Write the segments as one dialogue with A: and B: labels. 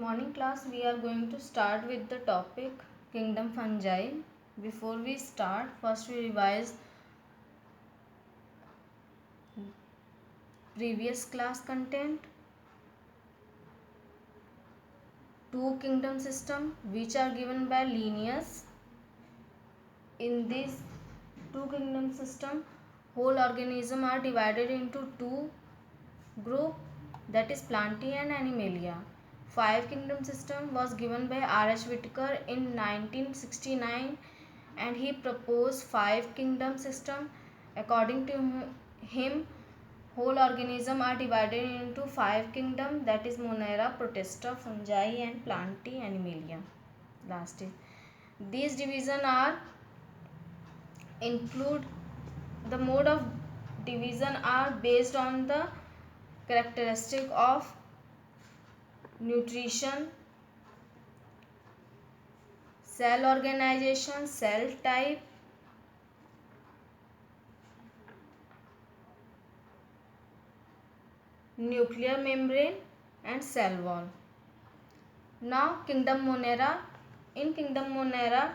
A: Morning class, we are going to start with the topic Kingdom Fungi. Before we start, first we revise previous class content. Two kingdom system which are given by Linnaeus. In this two kingdom system, whole organism are divided into two group, that is Plantae and Animalia. Five kingdom system was given by R.H. Whitaker in 1969 and he proposed five kingdom system. According to him, whole organism are divided into five kingdom, that is Monera, Protista, Fungi and Plantae, Animalia. Last is these division are include the mode of division are based on the characteristic of nutrition, cell organization, cell type, nuclear membrane and cell wall. Now kingdom Monera. In kingdom Monera,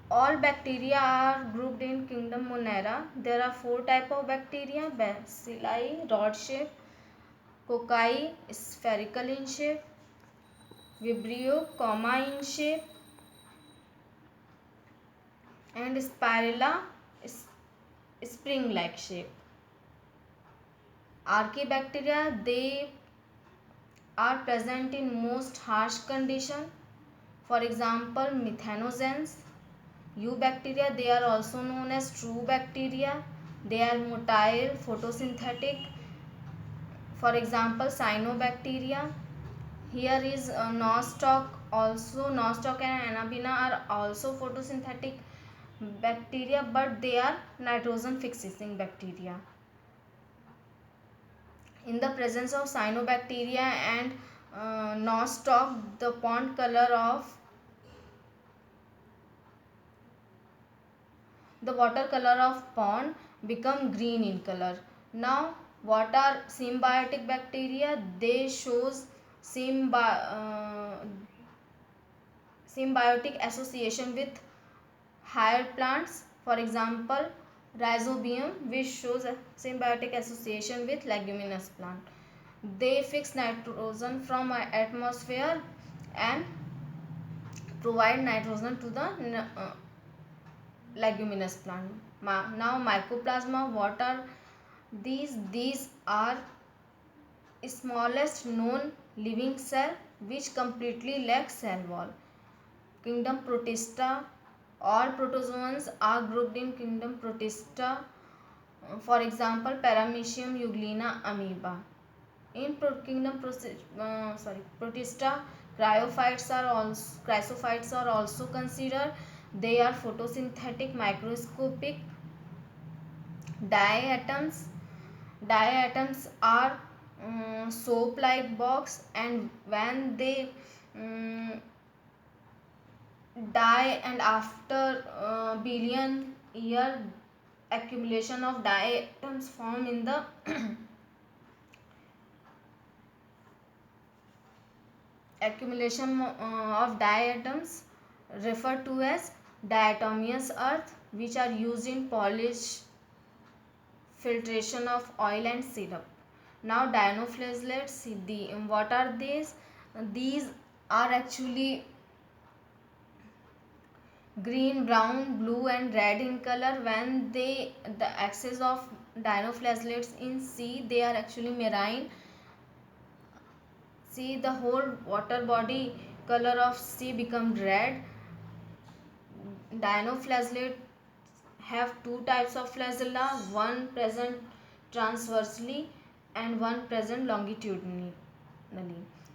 A: all bacteria are grouped in kingdom Monera. There are four type of bacteria: Bacilli, rod shape; Cocci, spherical in shape; Vibrio, comma in shape; and Spirilla, spring like shape. Archaebacteria, they are present in most harsh condition. For example, methanogens. Eubacteria, they are also known as true bacteria. They are motile, photosynthetic. For example, cyanobacteria. Here is nostoc. Also, nostoc and anabina are also photosynthetic bacteria, but they are nitrogen fixing bacteria. In the presence of cyanobacteria and nostoc, the pond color of the water color of pond become green in color. Now what are symbiotic bacteria? They shows symbiotic association with higher plants. For example, Rhizobium, which shows a symbiotic association with leguminous plant. They fix nitrogen from atmosphere and provide nitrogen to the leguminous plant. Now mycoplasma, what are these? These are smallest known living cell which completely lack cell wall. Kingdom Protista, all protozoans are grouped in kingdom Protista. For example, Paramecium, Euglena, amoeba. In kingdom Protista, chrysophytes are also considered. They are photosynthetic microscopic diatoms. Diatoms are soap like box, and when they die and after billion year, accumulation of diatoms form in the accumulation of diatoms referred to as diatomeous earth, which are used in polish, filtration of oil and syrup. Now dinoflagellates, what are these? These are actually green, brown, blue and red in color. When the axis of dinoflagellates in sea, they are actually marine. See, the whole water body color of sea become red. Dinoflagellate have two types of flagella, one present transversely and one present longitudinally.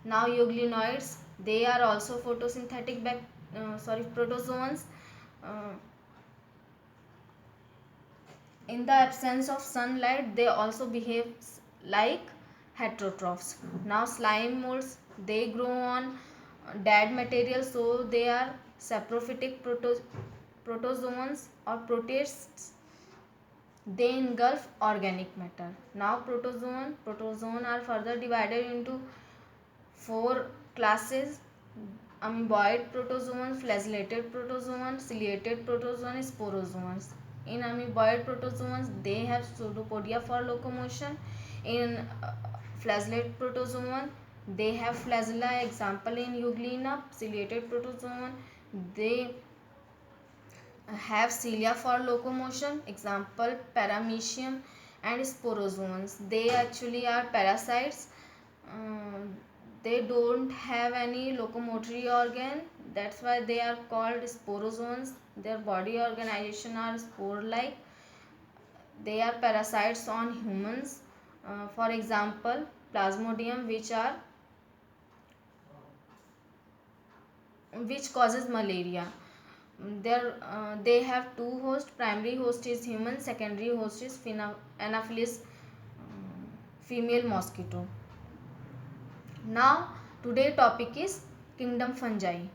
A: Now euglenoids, they are also photosynthetic protozoans. In the absence of sunlight, they also behave like heterotrophs. Now slime molds, they grow on dead material, so they are saprophytic protozoans or protists. They engulf organic matter. Now protozoan are further divided into four classes: amoeboid protozoans, flagellated protozoans, ciliated protozoans, sporozoans. In amoeboid protozoans, they have pseudopodia for locomotion. In flagellate protozoan, they have flagella, example in Euglena. Ciliated protozoan, they have cilia for locomotion, example Paramecium. And sporozoans, they actually are parasites. uh, they don't have any locomotory organ, that's why they are called sporozoans. Their body organization are spore like. They are parasites on humans. For example Plasmodium, which causes malaria. They have two hosts. Primary host is human, secondary host is Anopheles female mosquito. Now today topic is kingdom fungi.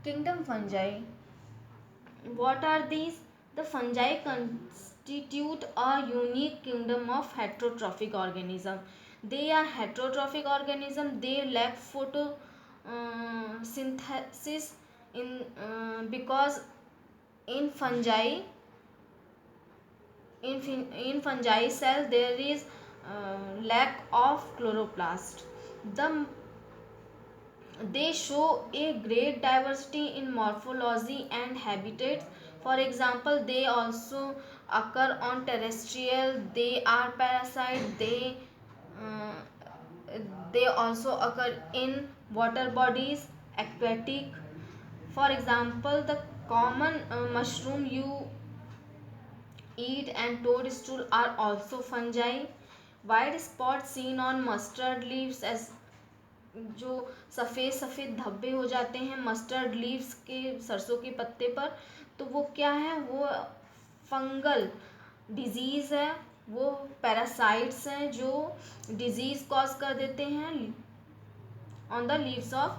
A: Kingdom fungi, what are these? The fungi constitute a unique kingdom of heterotrophic organism. They are heterotrophic organism. They lack photosynthesis in because in fungi in fungi cells there is lack of chloroplast. The They show a great diversity in morphology and habitats. For example, they also occur on terrestrial. They are parasite. Uh, they also occur in water bodies, aquatic. For example, the common mushroom you eat and toadstool are also fungi. White spots seen on mustard leaves, as जो सफ़ेद सफ़ेद धब्बे हो जाते हैं mustard leaves के, सरसों के पत्ते पर, तो वो क्या है? वो फंगल डिजीज़ है, वो पैरासाइट्स हैं जो डिजीज़ कॉज कर देते हैं on the leaves of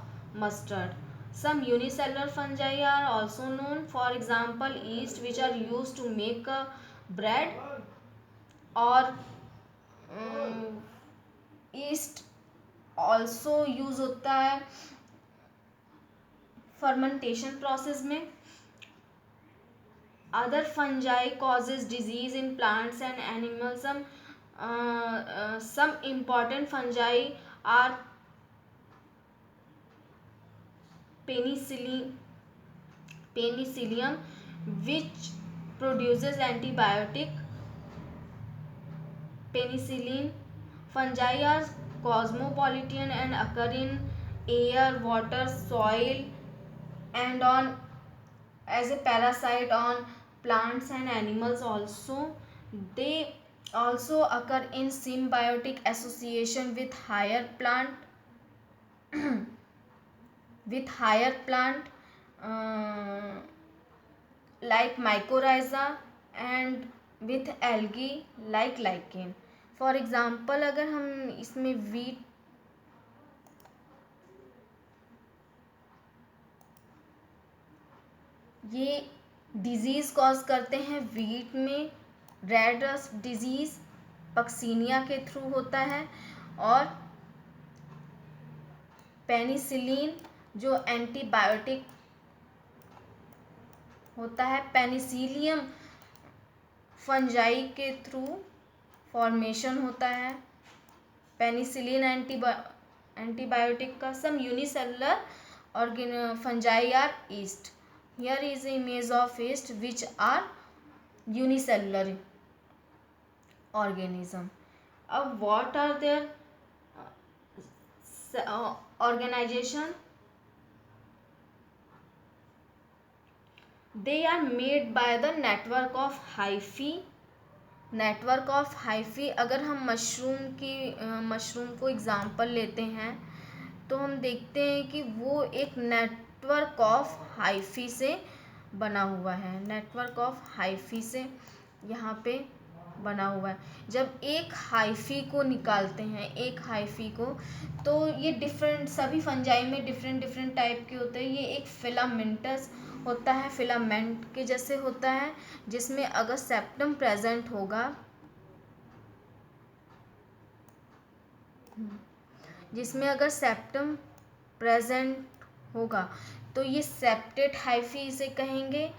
A: mustard. Some unicellular fungi are also known. For example, yeast, which are used to make bread, or yeast also use होता है फर्मेंटेशन प्रोसेस में. Other fungi causes disease in plants and animals. Some important fungi are penicillium, which produces antibiotic. Penicillin. Fungi are cosmopolitan and occur in air, water, soil, and on as a parasite on plants and animals also. They also occur in symbiotic association with higher plant uh, like mycorrhiza, and with algae like lichen. For example अगर हम इसमें wheat ये disease cause करते हैं wheat में. Red rust disease Puccinia के through होता है. और पेनिसिलिन जो एंटीबायोटिक होता है. पेनिसिलियम फंजाई के थ्रू फॉर्मेशन होता है. पेनिसिलिन एंटीबायोटिक का. Some unicellular fungi are yeast. Here is the image of yeast, which are unicellular organism. What are their organization? They are made by the network of hyphae. Network of hyphae. अगर हम mushroom को example लेते हैं तो हम देखते हैं कि वो एक नेटवर्क ऑफ हाइफी से बना हुआ है. नेटवर्क ऑफ हाइफी से यहाँ पे बना हुआ है. जब एक हाइफी को निकालते हैं, एक हाइफी को, तो ये डिफरेंट सभी फंजाई में डिफरेंट टाइप के होते हैं. ये एक फिलामेंटस होता है, फिलामेंट के जैसे होता है, जिसमें अगर सेप्टम प्रेजेंट होगा जिसमें अगर सेप्टम प्रेजेंट होगा तो ये सेप्टेट हाइफी इसे कहेंगे,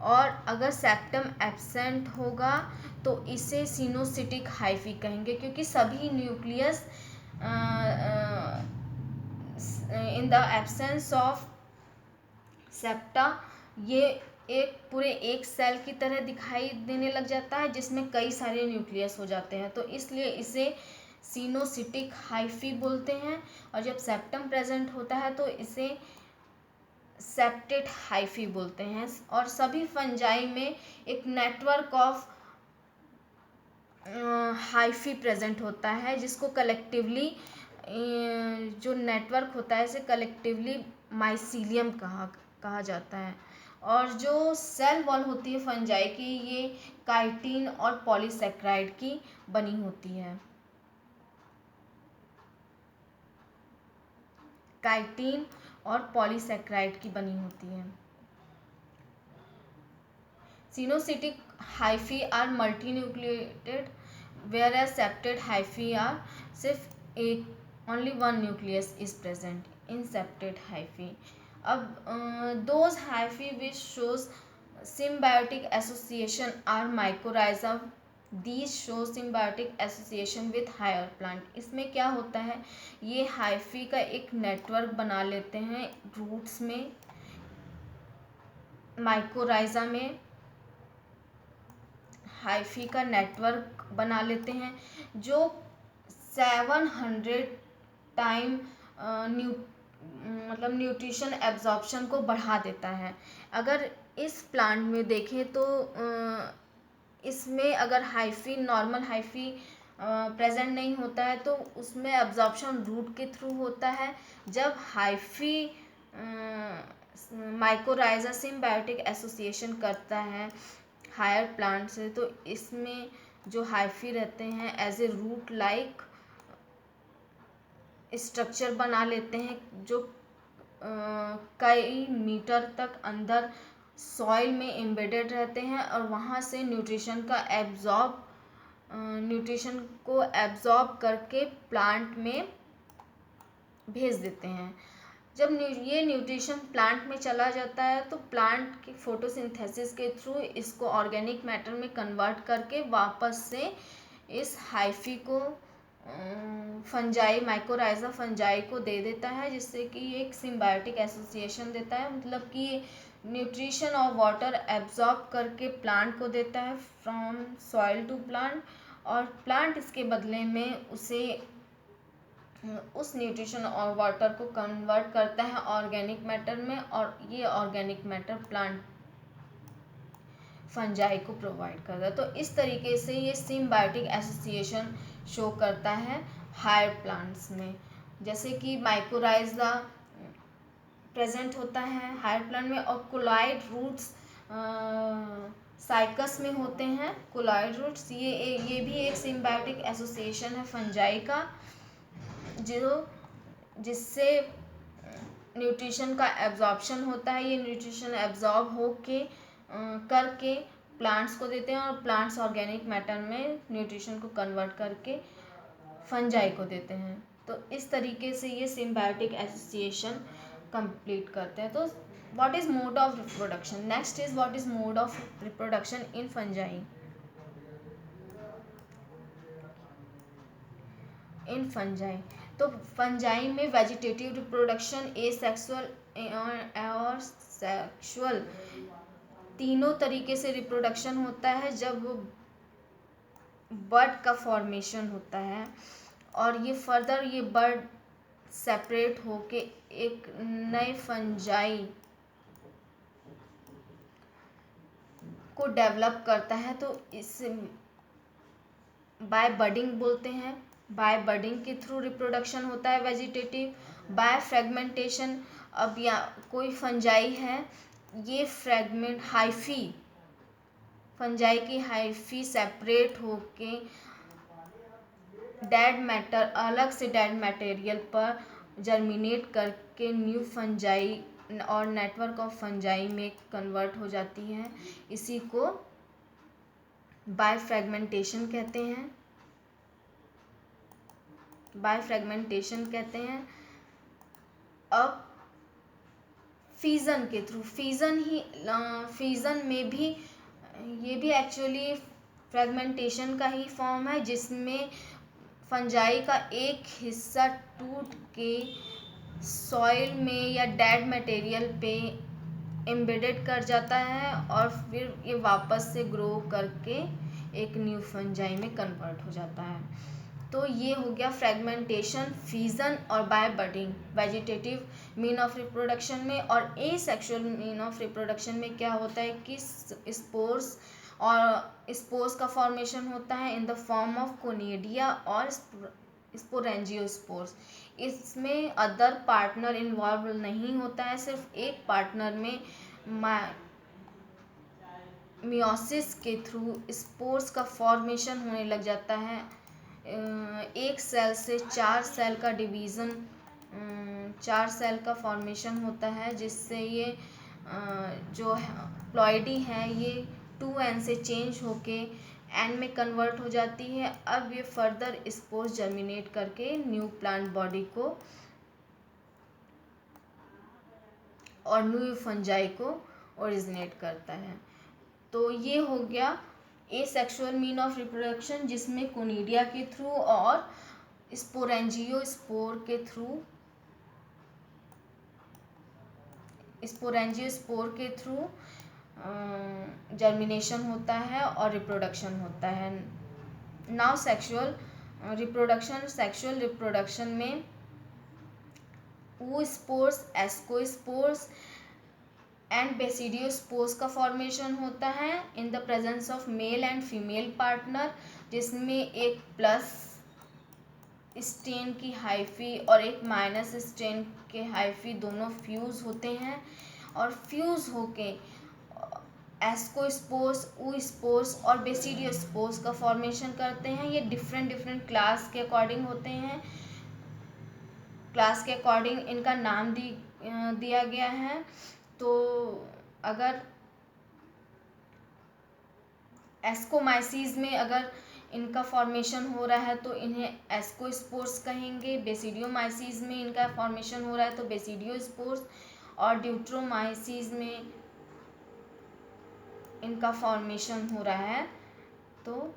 A: और अगर सेप्टम एब्सेंट होगा तो इसे सिनोसिटिक हाइफी कहेंगे, क्योंकि सभी nucleus in the absence of septa ये पूरे एक सेल की तरह दिखाई देने लग जाता है, जिसमें कई सारे न्यूक्लियस हो जाते हैं, तो इसलिए इसे सिनोसिटिक हाइफी बोलते हैं। और जब सेप्टम प्रेजेंट होता है तो इसे सेप्टेट हाइफी बोलते हैं। और सभी फंजाई में एक नेटवर्क ऑफ हाइफी प्रेजेंट होता है, जिसको कलेक्टिवली जो नेटवर्क होता है इसे कलेक्टिवली माइसीलियम कहा जाता है। और जो सेल वॉल होती है फंजाई की, ये काइटिन और पॉलीसेक्राइड की बनी होती है। काइटिन और पॉलीसेक्राइड की बनी होती है। Coenocytic hyphae are multinucleated, whereas septate hyphae are सिर्फ एक only one nucleus is present in septate hyphae. अब those hyphae which shows symbiotic association are mycorrhiza. These show symbiotic association with higher plant. इसमें क्या होता है, ये hyphae का एक नेटवर्क बना लेते हैं रूट्स में, माइकोराइजा में हाइफी का नेटवर्क बना लेते हैं, जो 700 टाइम मतलब न्यूट्रिशन एब्जॉर्प्शन को बढ़ा देता है। अगर इस प्लांट में देखें तो इसमें अगर हाइफी नॉर्मल हाइफी प्रेजेंट नहीं होता है तो उसमें एब्जॉर्प्शन रूट के थ्रू होता है। जब हाइफी माइकोराइजा सिम्बायोटिक एसोसिएशन करता है हायर प्लांट से, तो इसमें जो हाइफी रहते हैं as a root like structure बना लेते हैं, जो कई मीटर तक अंदर सॉइल में एम्बेडेड रहते हैं, और वहाँ से न्यूट्रिशन को एब्जॉर्ब करके प्लांट में भेज देते हैं। जब ये न्यूट्रिशन प्लांट में चला जाता है तो प्लांट की फोटोसिंथेसिस के थ्रू इसको ऑर्गेनिक मैटर में कन्वर्ट करके वापस से इस हाइफी को फंजाई माइकोराइजा फंजाई को दे देता है, जिससे कि ये एक सिम्बायोटिक एसोसिएशन देता है, मतलब कि न्यूट्रिशन और वाटर एब्जॉर्ब करके प्लांट को देता है फ्रॉम सॉइल टू प्लांट, और प्लांट इसके बदले में उसे उस न्यूट्रिशन और वाटर को कन्वर्ट करता है ऑर्गेनिक मैटर में, और ये ऑर्गेनिक मैटर प्लांट फंजाई को प्रोवाइड करता है। तो इस तरीके से ये सिम्बायोटिक एसोसिएशन शो करता है हायर प्लांट्स में, जैसे कि माइकोराइजा प्रेजेंट होता है हायर प्लांट में, और कोलॉइड रूट्स साइकस में होते हैं। कोलॉइड रूट्स ये भी एक सिम्बायोटिक एसोसिएशन है फंजाई का, जिससे न्यूट्रिशन का एब्जॉर्प्शन होता है। ये न्यूट्रिशन एब्जॉर्ब होके करके प्लांट्स को देते हैं, और प्लांट्स ऑर्गेनिक मैटर में न्यूट्रिशन को कन्वर्ट करके फंजाई को देते हैं। तो इस तरीके से ये सिम्बायोटिक एसोसिएशन कंप्लीट करते हैं। तो what is mode of reproduction? Next is what is mode of reproduction in fungi. In fungi, तो फंजाई में वेजिटेटिव रिप्रोडक्शन, एसेक्सुअल और सेक्सुअल तीनों तरीके से रिप्रोडक्शन होता है। जब बर्ड का फॉर्मेशन होता है और ये फर्दर ये बर्ड सेपरेट होके एक नए फंजाई को डेवलप करता है, तो इसे बाय बडिंग बोलते हैं। बाय बडिंग के थ्रू रिप्रोडक्शन होता है वेजिटेटिव। बाय फ्रेगमेंटेशन, अब या कोई फंजाई है, ये फ्रेगमेंट हाइफी फंजाई की हाइफी सेपरेट होके डेड मैटर अलग से डेड मटेरियल पर जर्मिनेट करके न्यू फंजाई और नेटवर्क ऑफ फंजाई में कन्वर्ट हो जाती है। इसी को बाय फ्रेगमेंटेशन कहते हैं। बाय फ्रेगमेंटेशन कहते हैं। अब फिजन के थ्रू, फिजन में भी ये भी एक्चुअली फ्रेगमेंटेशन का ही फॉर्म है, जिसमें फंजाई का एक हिस्सा टूट के सॉइल में या डेड मटेरियल पे एम्बेडेड कर जाता है और फिर ये वापस से ग्रो करके एक न्यू फंजाई में कन्वर्ट हो जाता है। तो ये हो गया फ्रेगमेंटेशन, फिजन और by budding vegetative mean of reproduction में। और asexual mean of reproduction में क्या होता है कि स्पोर्स और स्पोर्स का फॉर्मेशन होता है in the form of conidia और स्पोरेंजियोस्पोर्स। इसमें अदर पार्टनर इन्वॉल्व नहीं होता है, सिर्फ एक पार्टनर में मियोसिस के थ्रू स्पोर्स का फॉर्मेशन होने लग जाता है। एक सेल से 4 सेल का डिवीज़न, 4 सेल का फॉर्मेशन होता है, जिससे ये जो प्लॉइडी है ये 2n से चेंज होके n में कन्वर्ट हो जाती है। अब ये फर्दर स्पोर्स जर्मिनेट करके न्यू प्लांट बॉडी को और न्यू फंजाई को ओरिजिनेट करता है। तो ये हो गया ए सेक्सुअल मीन ऑफ रिप्रोडक्शन, जिसमें कोनिडिया के थ्रू और स्पोरेंजियोस्पोर के थ्रू जर्मिनेशन होता है और रिप्रोडक्शन होता है। नाउ सेक्सुअल रिप्रोडक्शन में oospores, ascospores एंड बेसिडियोस्पोर्स का फॉर्मेशन होता है in the presence of male and female partner, जिसमें एक प्लस स्टेन की हाइफी और एक माइनस स्टेन के हाइफी दोनों फ्यूज होते हैं और फ्यूज होके एस्कोस्पोर्स, oospores और बेसिडियोस्पोर्स का फॉर्मेशन करते हैं। ये डिफरेंट क्लास के अकॉर्डिंग होते हैं, क्लास के अकॉर्डिंग इनका नाम दिया गया है। तो अगर एस्कोमाइसीज में अगर इनका फॉर्मेशन हो रहा है तो इन्हें एस्कोस्पोर्स कहेंगे, बेसिडियोमाइसीज में इनका फॉर्मेशन हो रहा है तो बेसिडियोस्पोर्स, और ड्यूट्रोमाइसीज में इनका फॉर्मेशन हो रहा है तो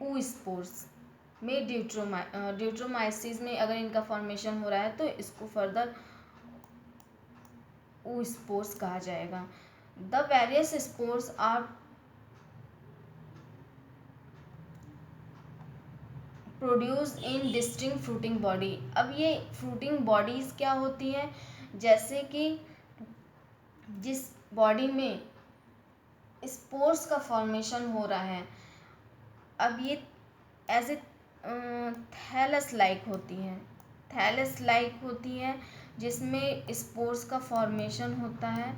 A: oospores में ड्यूट्रोमाइसीज में अगर इनका फॉर्मेशन हो रहा है तो इसको फर्दर oospores कहा जाएगा। The various spores are produce in distinct fruiting body. अब ये फ्रूटिंग बॉडीज क्या होती हैं, जैसे कि जिस बॉडी में स्पोर्स का फॉर्मेशन हो रहा है, अब ये एज ए थैलस लाइक होती है जिसमें स्पोर्स का फॉर्मेशन होता है।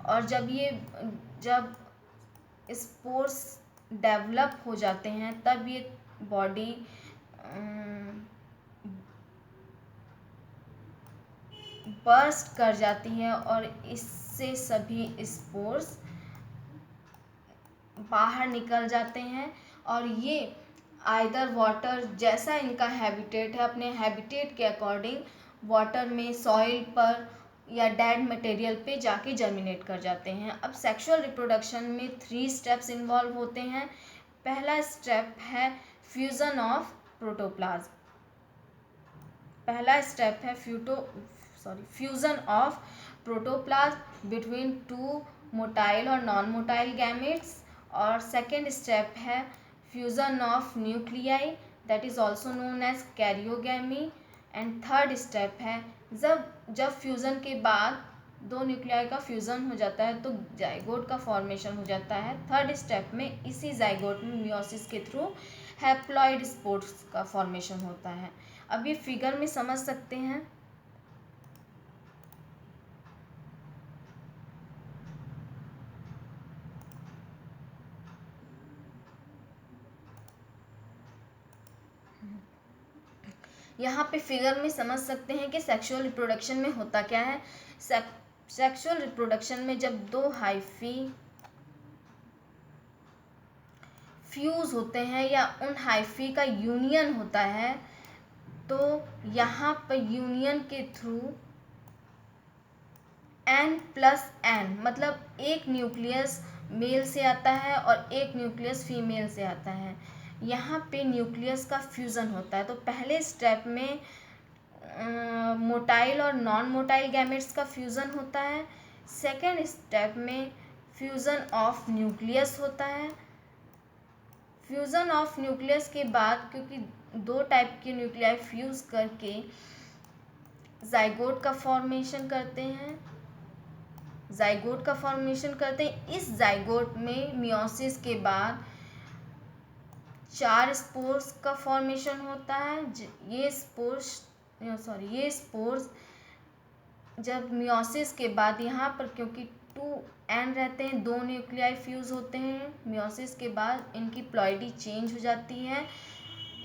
A: और जब स्पोर्स डेवलप हो जाते हैं तब ये बॉडी बर्स्ट कर जाती है और इससे सभी स्पोर्स बाहर निकल जाते हैं। और ये आइदर वाटर, जैसा इनका हैबिटेट है, अपने हैबिटेट के अकॉर्डिंग वाटर में, सॉइल पर या डेड मटेरियल पे जाके जर्मिनेट कर जाते हैं। अब सेक्सुअल रिप्रोडक्शन में 3 स्टेप्स इन्वॉल्व होते हैं। पहला स्टेप है fusion of protoplasm. Fusion of protoplasm between 2 motile और नॉन मोटाइल गैमेट्स। और सेकेंड स्टेप है fusion of nuclei, that is also known as karyogamy. And third step है जब फ्यूज़न के बाद 2 न्यूक्लियाई का फ्यूज़न हो जाता है तो जाइगोट का फॉर्मेशन हो जाता है। थर्ड स्टेप में इसी जाइगोट में मियोसिस के थ्रू हैप्लॉइड स्पोर्स का फॉर्मेशन होता है। अब ये फिगर में समझ सकते हैं। यहाँ पे फिगर में समझ सकते हैं कि सेक्सुअल रिप्रोडक्शन में होता क्या है। सेक्सुअल रिप्रोडक्शन में जब 2 हाइफी फ्यूज़ होते हैं या उन हाइफी का यूनियन होता है, तो यहाँ पर यूनियन के थ्रू n+n मतलब एक न्यूक्लियस मेल से आता है और एक न्यूक्लियस फीमेल से आता है। यहाँ पे न्यूक्लियस का फ्यूज़न होता है। तो पहले स्टेप में मोटाइल और नॉन मोटाइल गैमेट्स का फ्यूज़न होता है। सेकेंड स्टेप में फ्यूज़न ऑफ न्यूक्लियस होता है। फ्यूज़न ऑफ न्यूक्लियस के बाद, क्योंकि 2 टाइप के न्यूक्लियाई फ्यूज़ करके जाइगोट का फॉर्मेशन करते हैं, इस जाइगोट में मियोसिस के बाद 4 स्पोर्स का फॉर्मेशन होता है। ये स्पोर्स जब मियोसिस के बाद यहाँ पर, क्योंकि 2n रहते हैं, 2 न्यूक्लियाई फ्यूज़ होते हैं, मियोसिस के बाद इनकी प्लॉइडी चेंज हो जाती है।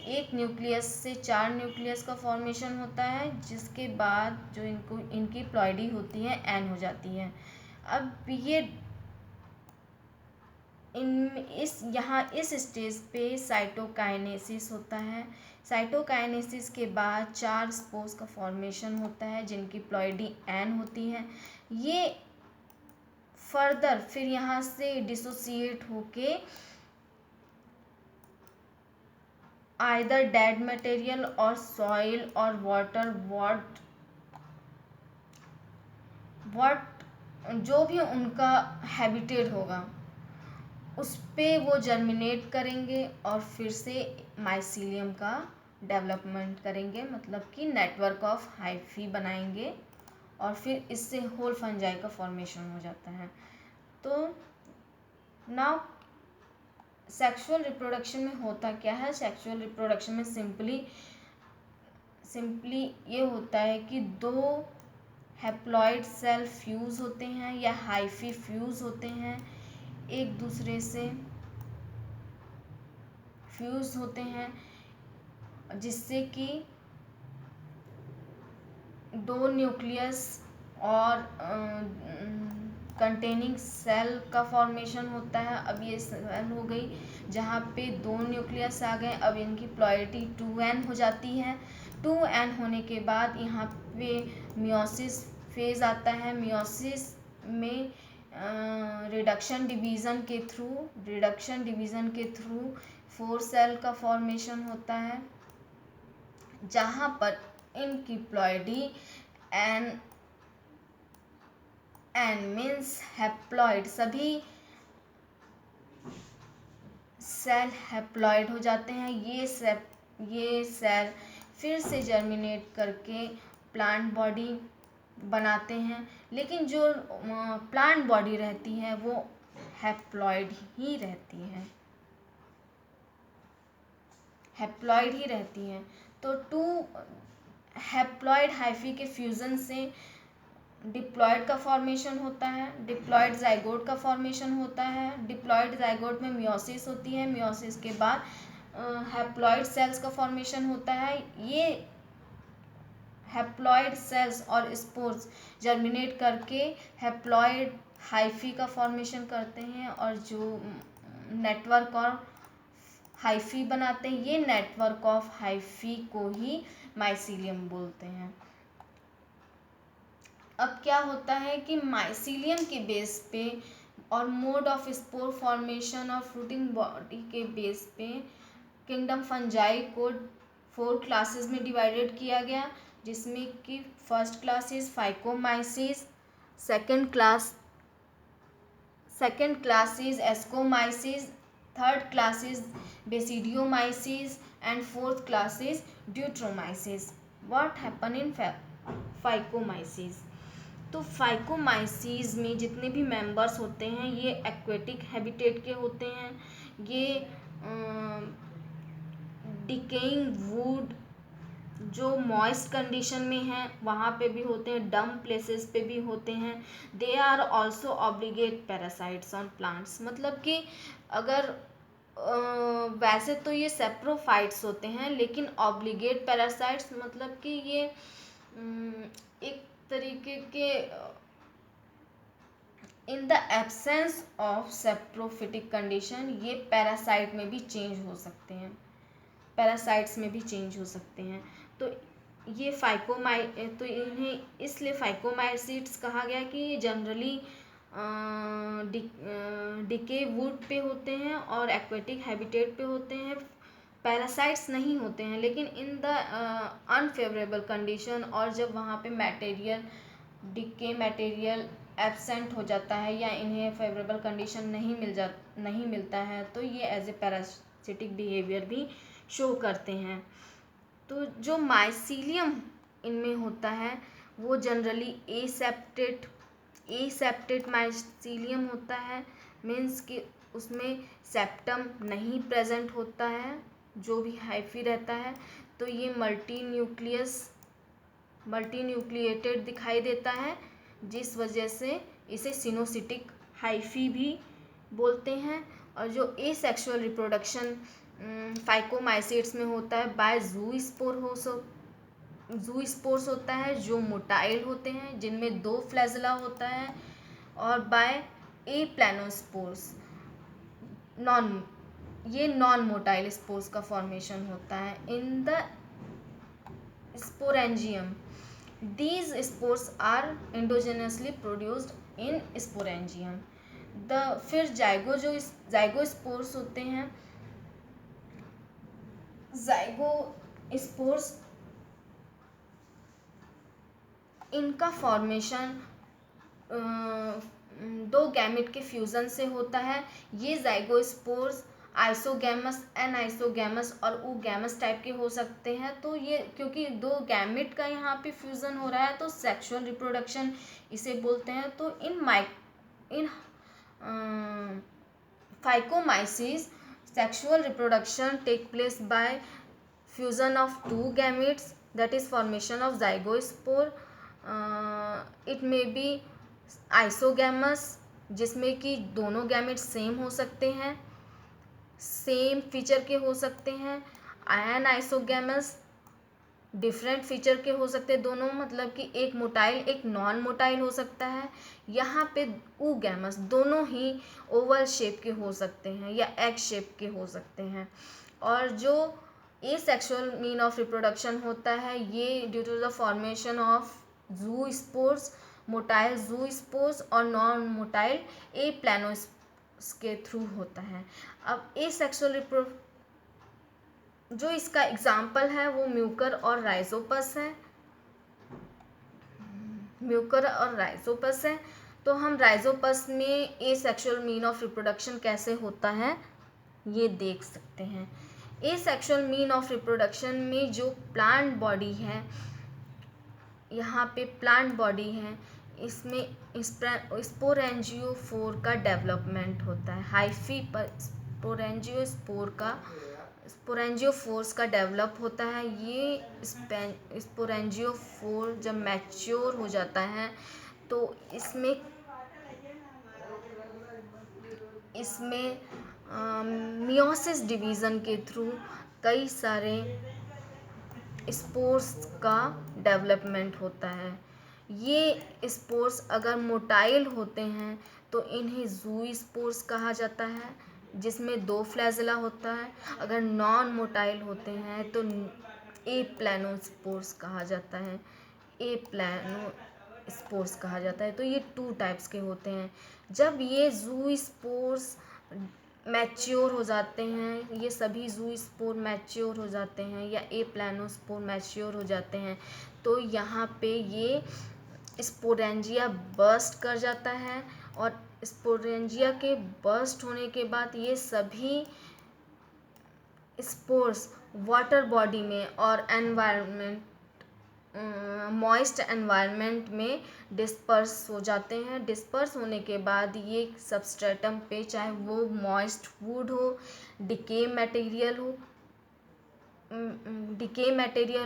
A: एक न्यूक्लियस से 4 न्यूक्लियस का फॉर्मेशन होता है, जिसके बाद जो इनकी प्लॉइडी होती है n हो जाती है। अब ये इस स्टेज पे साइटोकाइनेसिस होता है। साइटोकाइनेसिस के बाद 4 स्पोर्स का फॉर्मेशन होता है, जिनकी प्लॉइडी n होती है। ये फर्दर फिर यहाँ से डिसोसिएट होके आइदर डेड मटेरियल और सॉइल और वाटर जो भी उनका हैबिटेट होगा उस पे वो जर्मिनेट करेंगे और फिर से माइसीलियम का डेवलपमेंट करेंगे, मतलब कि नेटवर्क ऑफ हाइफी बनाएंगे और फिर इससे होल फंजाई का फॉर्मेशन हो जाता है। तो नाउ सेक्सुअल रिप्रोडक्शन में होता क्या है? सेक्सुअल रिप्रोडक्शन में सिंपली ये होता है कि 2 हैप्लॉइड सेल फ्यूज़ होते हैं या हाइफी फ्यूज़ होते हैं, एक दूसरे से फ्यूज़ होते हैं, जिससे कि 2 न्यूक्लियस और कंटेनिंग सेल का फॉर्मेशन होता है। अब ये सेल हो गई जहाँ पे 2 न्यूक्लियस आ गए। अब इनकी प्लॉइडी 2n हो जाती है। 2n होने के बाद यहाँ पे मियोसिस फेज आता है। मियोसिस में रिडक्शन डिवीज़न के थ्रू 4 सेल का फॉर्मेशन होता है, जहाँ पर इनकी प्लॉइडी n मीन्स हैप्लॉइड, सभी सेल हैप्लॉइड हो जाते हैं। ये सेल फिर से जर्मिनेट करके प्लांट बॉडी बनाते हैं, लेकिन जो प्लांट बॉडी रहती है वो हैप्लॉइड ही रहती है। तो 2 हैप्लॉइड हाइफी के फ्यूज़न से डिप्लॉइड का फॉर्मेशन होता है, डिप्लॉइड जाइगोट का फॉर्मेशन होता है। डिप्लॉइड जाइगोट में मियोसिस होती है, मियोसिस के बाद हैप्लॉइड सेल्स का फॉर्मेशन होता है। ये हैप्लॉइड सेल्स और स्पोर्स जर्मिनेट करके हैप्लॉइड हाइफी का फॉर्मेशन करते हैं और जो नेटवर्क और हाइफी बनाते हैं, ये नेटवर्क ऑफ हाइफी को ही माइसीलियम बोलते हैं। अब क्या होता है कि माइसीलियम के बेस पे और मोड ऑफ स्पोर फॉर्मेशन और फ्रूटिंग बॉडी के बेस पे किंगडम फंजाई को 4 क्लासेस में डिवाइडेड किया गया, जिसमें कि first class is Phycomycetes, second class is Ascomycetes, third class is Basidiomycetes and fourth class is Deuteromycetes. What happen in Phycomycetes? तो फाइकोमाइसिस में जितने भी मेंबर्स होते हैं ये एक्वेटिक हैबिटेट के होते हैं। ये डिकेइंग वुड जो मॉइस्ट कंडीशन में है वहाँ पे भी होते हैं, डम्प प्लेसेस पे भी होते हैं। They are also obligate parasites on plants, मतलब कि अगर वैसे तो ये सेप्रोफाइट्स होते हैं, लेकिन ऑब्लिगेट पैरासाइट्स मतलब कि ये एक तरीके के in the absence of saprophytic condition ये पैरासाइट में भी चेंज हो सकते हैं, पैरासाइट्स में भी चेंज हो सकते हैं। तो ये तो इन्हें इसलिए फाइकोमाइसीट्स कहा गया कि ये जनरली डिके वुड पे होते हैं और एक्वेटिक हैबिटेट पे होते हैं, पैरासाइट्स नहीं होते हैं। लेकिन इन द अनफेवरेबल कंडीशन, और जब वहाँ पे डिके मटेरियल एब्सेंट हो जाता है या इन्हें फेवरेबल कंडीशन नहीं मिलता है, तो ये एज ए पैरासिटिक बिहेवियर भी शो करते हैं। तो जो माइसीलियम इनमें होता है वो जनरली एसेप्टेट माइसीलियम होता है, मीन्स कि उसमें सेप्टम नहीं प्रेजेंट होता है, जो भी हाइफी रहता है। तो ये मल्टीन्यूक्लिएटेड दिखाई देता है, जिस वजह से इसे सिनोसिटिक हाइफी भी बोलते हैं। और जो एसेक्सुअल रिप्रोडक्शन फाइकोमाइसीट्स में होता है बाय ज़ूस्पोर्स होता है, जो मोटाइल होते हैं, जिनमें 2 फ्लैजेला होता है, और बाय एप्लैनोस्पोर्स नॉन मोटाइल स्पोर्स का फॉर्मेशन होता है in the sporangium. These spores are endogenously produced in sporangium. फिर जाइगोस्पोर्स होते हैं। जाइगोस्पोर्स इनका फॉर्मेशन 2 गैमेट के फ्यूजन से होता है। ये जाइगोस्पोर्स आइसोगैमस, एनआइसोगैमस और ऊगैमस टाइप के हो सकते हैं। तो ये क्योंकि 2 गैमेट का यहाँ पे फ्यूजन हो रहा है तो सेक्सुअल रिप्रोडक्शन इसे बोलते हैं। तो in Phycomycetes sexual reproduction take place by fusion of 2 gametes, that is formation of zygospore. It may be isogamous, जिसमें कि दोनों गैमेट सेम हो सकते हैं, सेम फीचर के हो सकते हैं। एनाइसोगैमस डिफरेंट फीचर के हो सकते हैं दोनों, मतलब कि एक मोटाइल एक नॉन मोटाइल हो सकता है। यहाँ पे ऊगैमस दोनों ही ओवल शेप के हो सकते हैं या एग शेप के हो सकते हैं। और जो एसेक्सुअल मीन ऑफ रिप्रोडक्शन होता है ये due to the formation of zoospores, motile zoospores और नॉन मोटाइल एप्लैनोस्पोर्स के थ्रू होता है। अब एसेक्सुअल जो इसका एग्जाम्पल है वो म्यूकर और राइजोपस है। तो हम राइजोपस में एसेक्सुअल मीन ऑफ रिप्रोडक्शन कैसे होता है ये देख सकते हैं। एसेक्सुअल मीन ऑफ रिप्रोडक्शन में जो प्लांट बॉडी है, यहाँ पे प्लांट बॉडी है, इसमें स्पोरेंजियोफोर का डेवलपमेंट होता है। हाइफी पर स्पोरेंजियोफोर्स का डेवलप होता है। ये स्पोरेंजियोफोर जब मैच्योर हो जाता है तो इसमें मियोसिस डिवीज़न के थ्रू कई सारे स्पोर्स का डेवलपमेंट होता है। ये स्पोर्स अगर मोटाइल होते हैं तो इन्हें ज़ूस्पोर्स कहा जाता है, जिसमें 2 फ्लैजेला होता है। अगर नॉन मोटाइल होते हैं तो एप्लैनोस्पोर्स कहा जाता है। तो ये 2 टाइप्स के होते हैं। जब ये ज़ूस्पोर्स मैच्योर हो जाते हैं, ये सभी ज़ूस्पोर मैच्योर हो जाते हैं या एप्लैनोस्पोर मैच्योर हो जाते हैं, तो यहाँ पे ये स्पोरेंजिया बर्स्ट कर जाता है। और स्पोरेंजिया के बर्स्ट होने के बाद ये सभी स्पोर्स वाटर बॉडी में और मॉइस्ट एनवायरनमेंट में डिस्पर्स हो जाते हैं। डिस्पर्स होने के बाद ये सबस्ट्रेटम पे, चाहे वो मॉइस्ट वुड हो, डिके मटेरियल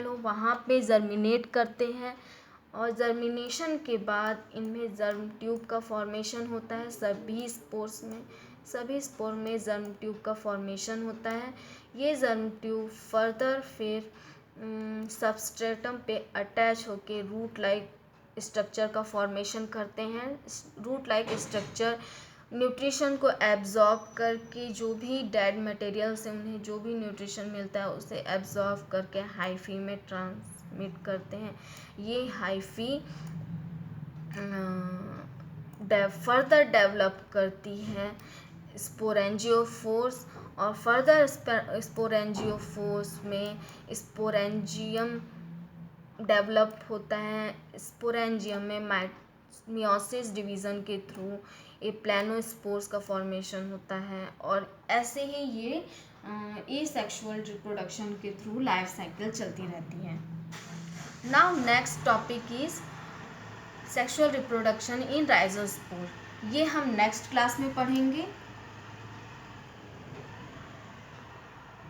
A: हो, वहाँ पे जर्मिनेट करते हैं। और जर्मिनेशन के बाद इनमें जर्म ट्यूब का फॉर्मेशन होता है। सभी स्पोर में जर्म ट्यूब का फॉर्मेशन होता है। ये जर्म ट्यूब फर्दर फिर सबस्ट्रेटम पे अटैच होके रूट लाइक स्ट्रक्चर का फॉर्मेशन करते हैं। रूट लाइक स्ट्रक्चर न्यूट्रिशन को एब्जॉर्ब करके, जो भी डेड मटेरियल से उन्हें जो भी न्यूट्रिशन मिलता है उसे एब्जॉर्ब करके हाइफी में ट्रांसमिट करते हैं। ये हाइफी फर्दर डेवलप करती है स्पोरेंजियोफोर्स, और फर्दर स्पोरेंजियोफोर्स में स्पोरेंजियम डेवलप होता है। स्पोरेंजियम में मियोसिस डिवीज़न के थ्रू ये प्लानोस्पोर्स का फॉर्मेशन होता है, और ऐसे ही ये सेक्सुअल रिप्रोडक्शन के थ्रू लाइफ साइकिल चलती रहती है। Now next topic is sexual reproduction in rhizospore. ये हम नेक्स्ट क्लास में पढ़ेंगे।